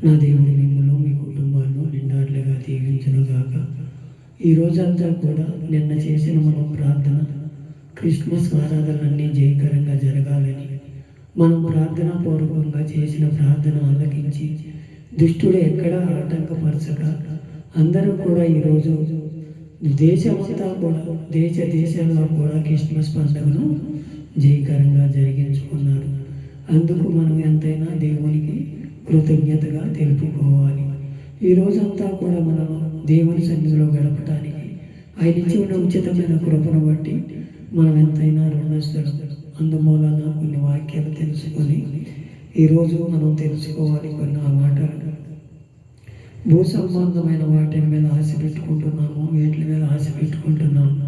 నా దేవుడి మిమ్మల్ని మీ కుటుంబాలను నిండార్లుగా దీవించునుగాక. ఈ రోజంతా కూడా నిన్న చేసిన మనం ప్రార్థన క్రిస్మస్ ఆరాధనలన్నీ జయకరంగా జరగాలని, మనం ప్రార్థనా పూర్వకంగా చేసిన ప్రార్థన ఆలకించి దుష్టుడు ఎక్కడా ఆటంకపరచక అందరూ కూడా ఈరోజు దేశమంతా కూడా దేశాల్లో కూడా క్రిస్మస్ పండుగను జయకరంగా జరిగించుకున్నారు. అందుకు మనం ఎంతైనా దేవునికి కృతజ్ఞతగా తెలుపుకోవాలి. ఈ రోజంతా కూడా మనం దేవుని సన్నిధిలో గడపడానికి ఆయన ఇచ్చి ఉన్న ఉచితమైన కృపను బట్టి మనం ఎంతైనా రుణస్థులం. అందుమూలన కొన్ని వాక్యాలు తెలుసుకొని ఈరోజు మనం తెలుసుకోవాలి. కొన్ని ఆ మాటలు భూ సంబంధమైన వాటి మీద ఆశ పెట్టుకుంటున్నాము, వీటి మీద ఆశ పెట్టుకుంటున్నాము.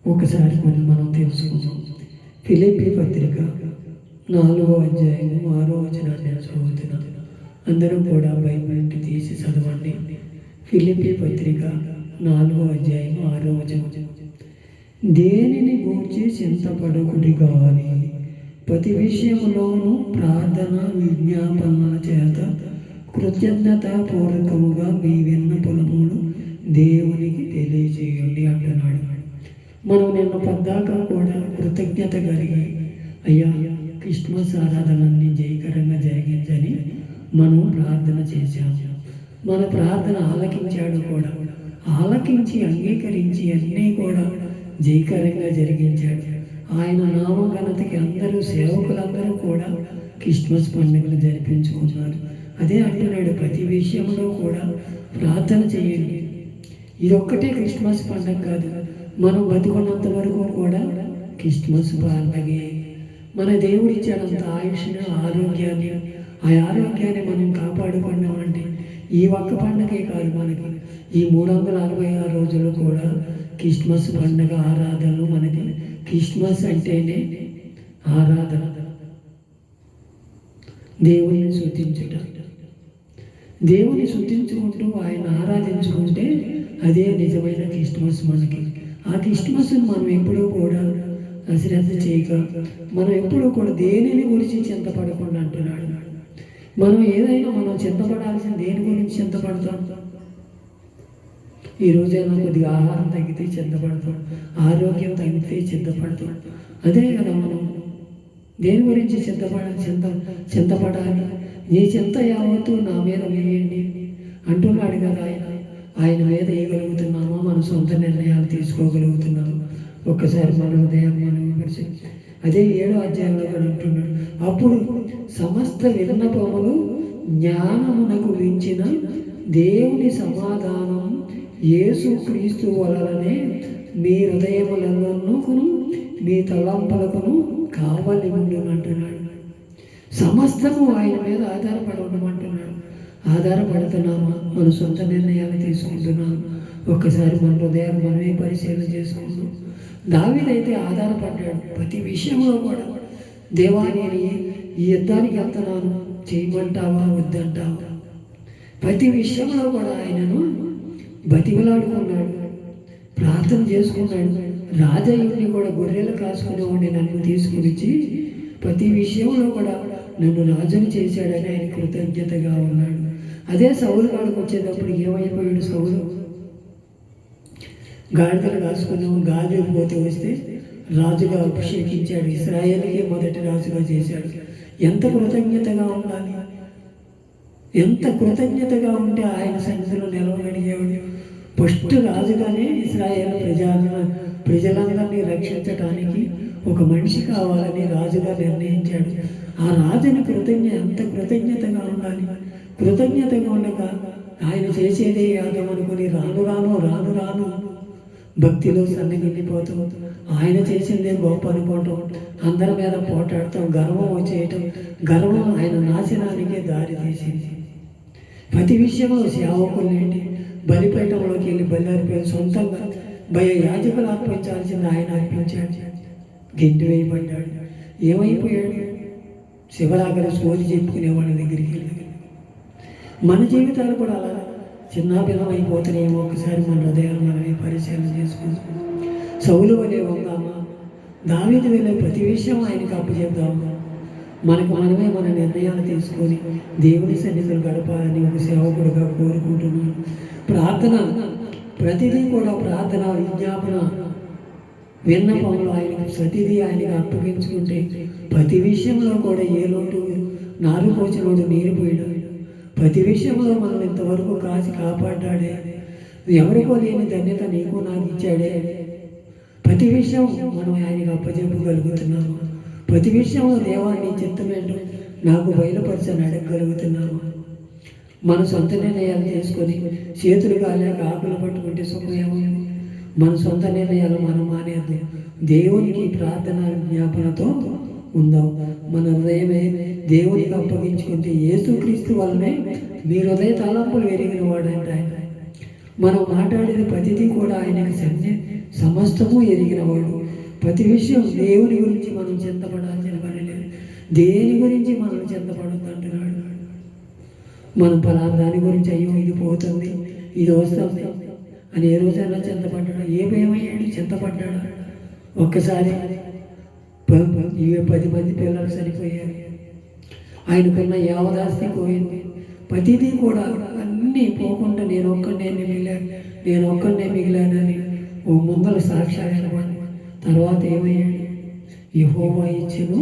ఒకసారి కొన్ని మనం తెలుసుకుందాం. ఫిలిప్పీ పత్రిక 4వ అధ్యాయము 6వ వచనాన్ని నేను చదువుతున్నాను. అందరూ కూడా బైబిల్ తీసి చదవండి. ఫిలిప్పీ పత్రిక 4వ అధ్యాయము 6వ వచనం. దేనిని గూర్చి చింతపడకుడి గాని ప్రతి విషయంలోనూ ప్రార్థన విజ్ఞాపనల చేత కృతజ్ఞతాపూర్వకముగా మీ విన్నపములు దేవునికి తెలియజేయండి అంటున్నాడు. మనం నిన్న పద్దాకా కూడా కృతజ్ఞత కలిగి అయ్యా క్రిస్మస్ ఆరాధనలన్నీ జయకరంగా జరిగించని మనం ప్రార్థన చేశాము. మన ప్రార్థన ఆలకించాడు కూడా. ఆలకించి అంగీకరించి అన్నీ కూడా జయకరంగా జరిగించాడు. ఆయన నామఘనతకి అందరూ సేవకులందరూ కూడా క్రిస్మస్ పండుగను జరిపించుకున్నారు. అదే అంటున్నాడు, ప్రతి విషయంలో కూడా ప్రార్థన చేయండి. ఇదొక్కటే క్రిస్మస్ పండుగ కాదు, మనం బతికున్నంత వరకు కూడా క్రిస్మస్ పండుగే. మన దేవుడు ఇచ్చాడంత ఆయుష్ని, ఆరోగ్యాన్ని, ఆ ఆరోగ్యాన్ని మనం కాపాడుకున్నామంటే ఈ ఒక్క పండుగే కాదు, మనకి ఈ 366 రోజులు కూడా క్రిస్మస్ పండుగ ఆరాధనలు. మనకి క్రిస్మస్ అంటేనే ఆరాధన, దేవుని స్తుతించుట. దేవుని స్తుతించుకుంటూ ఆయన ఆరాధించుకుంటే అదే నిజమైన క్రిస్మస్. మనకి ఆ క్రిస్మస్ని మనం ఎప్పుడూ కూడా అశ్రద్ధ చేయక, మనం ఎప్పుడూ కూడా దేనిని గురించి చింతపడకుండా అంటున్నాడు. మనం ఏదైనా మనం చింతపడాల్సిన దేని గురించి చింతపడతాం? ఈ రోజైనా కొద్దిగా ఆహారం తగ్గితే చింతపడతాం, ఆరోగ్యం తగ్గితే చింతపడతాం. అదే కదా మనం దేని గురించి చింతపడాలి. నీ చింత యావత్తు నా మీద వేయండి అంటున్నాడు కదా ఆయన. ఆయన మీద వేయగలుగుతున్నామో మన సొంత నిర్ణయాలు తీసుకోగలుగుతున్నాము. ఒక్కసారి మన హృదయాన్ని మనం విమర్శించి అదే 7వ అధ్యాయంలో కూడా అంటున్నాడు, అప్పుడు సమస్త విన్నపములు జ్ఞానమునకు మించిన దేవుని సమాధానం యేసు క్రీస్తు వలననే మీ హృదయములను మీ తలంపులకును కావాలి ఉండునంటున్నాడు. సమస్తము ఆయన మీద ఆధారపడి ఉండమంటున్నాడు. ఆధారపడుతున్నామా? మన సొంత నిర్ణయాలు తీసుకుంటున్నాము. ఒక్కసారి మన హృదయాన్ని మనమే పరిశీలన చేసుకుంటాం. దావీదైతే ఆధారపడ్డాడు ప్రతి విషయంలో కూడా. దేవాని ఈ యుద్ధానికి వెళ్తున్నాను, చేయమంటావా వద్దంటావా? ప్రతి విషయంలో కూడా ఆయనను బతిమలాడుకున్నాడు, ప్రార్థన చేసుకున్నాడు. రాజయ్యుడిని కూడా గొర్రెలు కాసుకునేవాడిని నన్ను తీసుకుని వచ్చి ప్రతి విషయంలో కూడా నన్ను రాజుని చేశాడని ఆయన కృతజ్ఞతగా ఉన్నాడు. అదే సౌలు కాడికి వచ్చేటప్పుడు ఏమైపోయాడు? సౌలు గాడిదలు కాసుకున్నాము, గాలి పోతే వస్తే రాజుగా అభిషేకించాడు, ఇశ్రాయేలుకి మొదటి రాజుగా చేశాడు. ఎంత కృతజ్ఞతగా ఉండాలి! ఎంత కృతజ్ఞతగా ఉంటే ఆయన సన్నిధిలో నిలవగలిగేవాడు. ఫస్ట్ రాజుగానే ఇశ్రాయేలు ప్రజలందరినీ రక్షించడానికి ఒక మనిషి కావాలని రాజుగా నిర్ణయించాడు. ఆ రాజుని ఎంత కృతజ్ఞతగా ఉండాలి! కృతజ్ఞతగా ఉండగా ఆయన చేసేదే యాగం అనుకుని రాను రాను భక్తిలో సన్నగిల్లిపోతాం. ఆయన చేసిందే గొప్ప అనుకోవటం, అందరి మీద పోటాడటం, గర్వం వచ్చేయటం. గర్వం ఆయన నాశనానికే దారి తీసింది. ప్రతి విషయంలో సేవకులేంటి బలిపీఠంలోకి వెళ్ళి బలి అర్పించి సొంతంగా యాజకులు అర్పించాల్సింది ఆయన అర్పించాడు. గింటి వేయబడ్డాడు. ఏమైపోయాడు? శివరాగర సోది చెప్పుకునే వాళ్ళ దగ్గరికి వెళ్ళి మన జీవితాలు కూడా అలా చిన్నాభిన్నం అయిపోతున్నాయేమో. ఒకసారి మన హృదయాలు మనమే పరిశీలన చేసుకుంటాం. సౌలు వలె ఉందామా? దావీదు వెళ్ళే ప్రతి విషయం ఆయనకు అప్పచెప్దామా? మనకు మనమే మన నిర్ణయాలు తీసుకొని దేవుని సన్నిధిలో గడపాలని ఒక సేవకుడుగా కోరుకుంటున్నాను. ప్రార్థన ప్రతిదీ కూడా ప్రార్థన విజ్ఞాపన విన్నపంలో ఆయనకు ప్రతిదీ ఆయనకు అప్పగించుకుంటే ప్రతి విషయంలో కూడా ఏ లోటు నారు పోచినోడు నీరు పోయాడు. ప్రతి విషయంలో మనం ఇంతవరకు కాచి కాపాడ్డాడే. ఎవరికో లేని ధన్యత నీకు నాకు ఇచ్చాడే. ప్రతి విషయం మనం ఆయనకు అప్పచెప్పగలుగుతున్నాము. ప్రతి విషయంలో దేవాన్ని చిత్తమేంటో నాకు బయలుపరచని అడగగలుగుతున్నాము. మన సొంత నిర్ణయాలు చేసుకొని చేతులు కాలేక ఆకులు పట్టుకుంటే సుఖమేమో. మన సొంత నిర్ణయాలు మనం మానేద్దాం. దేవునికి ప్రార్థన జ్ఞాపనతో ఉందాం. మన హృదయమే దేవునికి అప్పగించుకుంటే యేసుక్రీస్తు వల్లనే మీ హృదయ తలంపులు ఎరిగిన వాడంటే ఆయన. మనం మాట్లాడిన ప్రతిదీ కూడా ఆయనకు సమస్తము ఎరిగినవాడు. ప్రతి విషయం దేవుని గురించి మనం చింతపడాల్సిన పని లేదు. దేని గురించి మనం చింతపడద్దు అంటున్నాడు. మనం పలానా దాని గురించి అయ్యో ఇది పోతుంది ఇది వస్తుంది అని ఏ రోజైనా చింతపడ్డాడు? ఏ భయమయ్యాడు? చింతపడ్డాడు. ఒక్కసారి 10 మంది పిల్లలు సరిపోయారు. ఆయనకున్న యావదాస్తి పోయింది. ప్రతిదీ కూడా అన్నీ పోకుండా నేను ఒక్కడే మిగిలానని ఓ ముందల సాక్షాత్పడి తర్వాత ఏమయ్యాడు? యెహోవా ఇచ్చెను,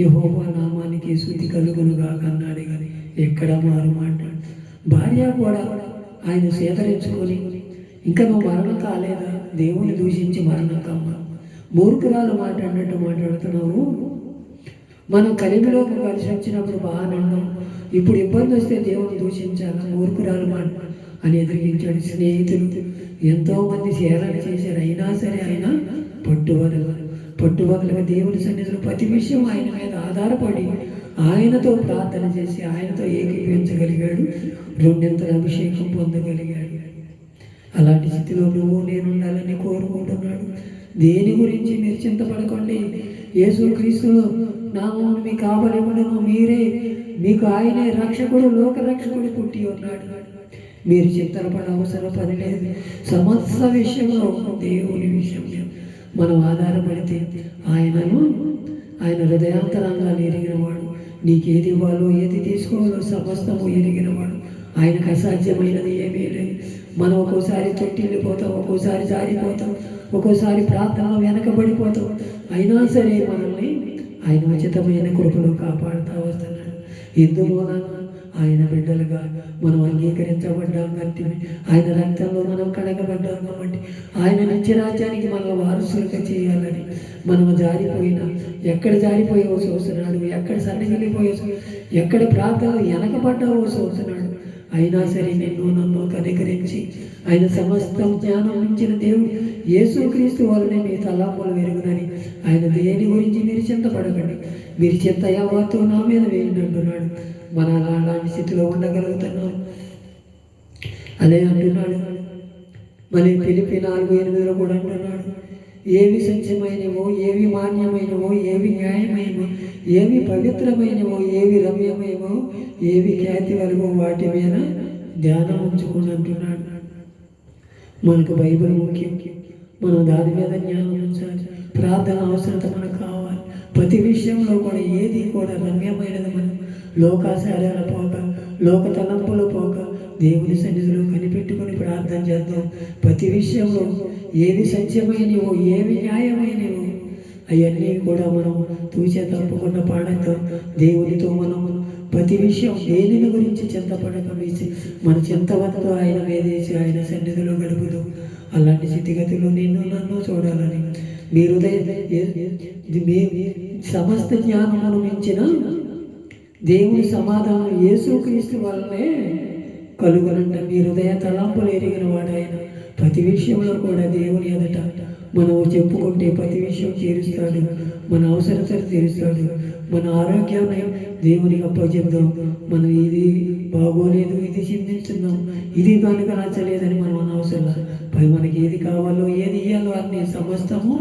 యెహోవా నామానికి స్తుతి కలుగునుగా అన్నాడు. కానీ ఎక్కడ మారు మాట్లాడు. భార్య కూడా ఆయన సేదరించుకొని ఇంకా నువ్వు మరణం కాలేదా? దేవుని దూషించి మరణం కమ్మ మూర్ఖురాలు మాట్లాడినట్టు మాట్లాడుతున్నావు. మనం కలిగిలోకి కలిసి వచ్చినప్పుడు బాగానే ఉన్నాం. ఇప్పుడు ఇబ్బంది వస్తే దేవుని దూషించాలా? మూర్ఖురాలు మాట అని ఎదిరించాడు. స్నేహితులు ఎంతోమంది సేవలు చేశారు. అయినా సరే ఆయన పట్టుబదలుగా దేవుని సన్నిధిలో ప్రతి విషయం ఆయన మీద ఆధారపడి ఆయనతో ప్రార్థన చేసి ఆయనతో ఏకీభవించగలిగాడు. 2 అభిషేకం పొందగలిగాడు. అలాంటి స్థితిలో నువ్వు నేను ఉండాలని కోరుకుంటున్నాడు. దేని గురించి మీరు చింతపడకండి. యేసుక్రీస్తు నామమున మీకు కావలెవడును, మీకు ఆయనే రక్షకుడు, లోక రక్షకుడు పుట్టి ఉన్నాడు. మీరు చింతపడ అవసరం పని లేదు. సమస్త విషయంలో దేవుని విషయంలో మనం ఆధారపడితే ఆయన హృదయాంతరంగాలు ఎరిగినవాడు. నీకేది ఇవ్వాలో ఏది తీసుకోవాలో సమస్తము ఎరిగినవాడు. ఆయనకు అసాధ్యమైనది ఏమీ లేదు. మనం ఒక్కోసారి తొట్టిల్లిపోతాం, ఒక్కోసారి జారిపోతాం, ఒక్కోసారి ప్రార్థనలో వెనకబడిపోతాం. అయినా సరే మనల్ని ఆయన ఉచితమైన కృపలో కాపాడుతూ వస్తున్నాడు. ఇందుమూలన ఆయన బిడ్డలుగా మనం అంగీకరించబడ్డాం కాబట్టి, ఆయన రక్తంలో మనం కడగబడ్డాం కాబట్టి, ఆయన నిత్యరాజ్యానికి మనం వారసులుగా చేయాలని మనం జారిపోయినా ఎక్కడ జారిపోయావో చూస్తున్నాడు. ఎక్కడ సన్నగిలిపోయావో, ఎక్కడ ప్రార్థనలు వెనకబడ్డావో చూస్తున్నాడు. అయినా సరే నన్ను కనికరించి ఆయన సమస్తం జ్ఞానం ఇచ్చిన దేవుడు యేసుక్రీస్తు వల్లనే మీ తలాపులు వెరుగునని ఆయన దేని గురించి మీరు చింతపడకండి. మీరు చింత యావత్తు నా మీద వేయండి అంటున్నాడు. మన అలాంటి స్థితిలో ఉండగలుగుతున్నాం. అదే అంటున్నాడు. మళ్ళీ ఫిలిప్పీ 4:8 కూడా అంటున్నాడు, ఏవి సత్యమైనవో, ఏవి మాన్యమైనవో, ఏవి న్యాయమైనవో, ఏవి పవిత్రమైనవో, ఏవి రమ్యమైనవో, ఏవి ఖ్యాతి వలవో వాటి మీద ధ్యానం ఉంచుకుని అంటున్నాడు. మనకు బైబిల్ ముఖ్యం. మనం దాని మీద జ్ఞానం ఉంచాలి. ప్రార్థన అవసరత మనకు కావాలి. ప్రతి విషయంలో కూడా ఏది కూడా రమ్యమైనది మనం లోకాచారాల పోక, లోక తలంపులు పోక దేవుని సన్నిధిలో కనిపెట్టుకుని ప్రార్థన చేద్దాం. ప్రతి విషయంలో ఏవి సత్యమైనవో, ఏవి న్యాయమైనవో అవన్నీ కూడా మనం తూచే తప్పకుండా పాడతాం. దేవునితో మనం ప్రతి విషయం దేనిని గురించి చింతపడక వేసి మన చింతవద్దు ఆయన వేదేసి ఆయన సన్నిధిలో గడుపుతూ అలాంటి స్థితిగతిలో నన్ను చూడాలని మీ హృదయ సమస్త జ్ఞానమును మించిన దేవుని సమాధానం యేసుక్రీస్తు వల్లనే కలుగునంట. మీ హృదయ తలంపులు ఎరిగిన వాడాయన ప్రతి విషయంలో కూడా దేవుని ఎదుట మనం చెప్పుకుంటే ప్రతి విషయం తీరుస్తాడు. మన అవసరతలు తీరుస్తాడు. మన ఆరోగ్యాన్ని దేవునికి అప్పచెప్దాం. మనం ఇది బాగోలేదు, ఇది చింతిస్తున్నాం, ఇది కనుక నచ్చలేదని మనం అనవసరం. పై మనకి ఏది కావాలో, ఏది ఇయ్యాలో అన్ని సమస్తము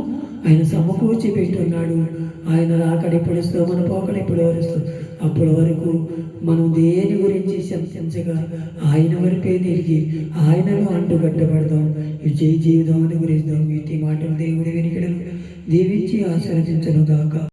ఆయన సమకూర్చి పెట్టున్నాడు. ఆయన రాకడెప్పుడుస్తూ మన పోకడెప్పుడు వరుస్తూ అప్పటి వరకు మనం దేని గురించి చింతించగా ఆయన వరకే తిరిగి ఆయనలో అంటుకట్టబడదాం. జై జీవితం అని గురిస్తాం. వీటి మాటలు దేవుడి వెనుకడలు దీవించి ఆశీర్వదించును గాక.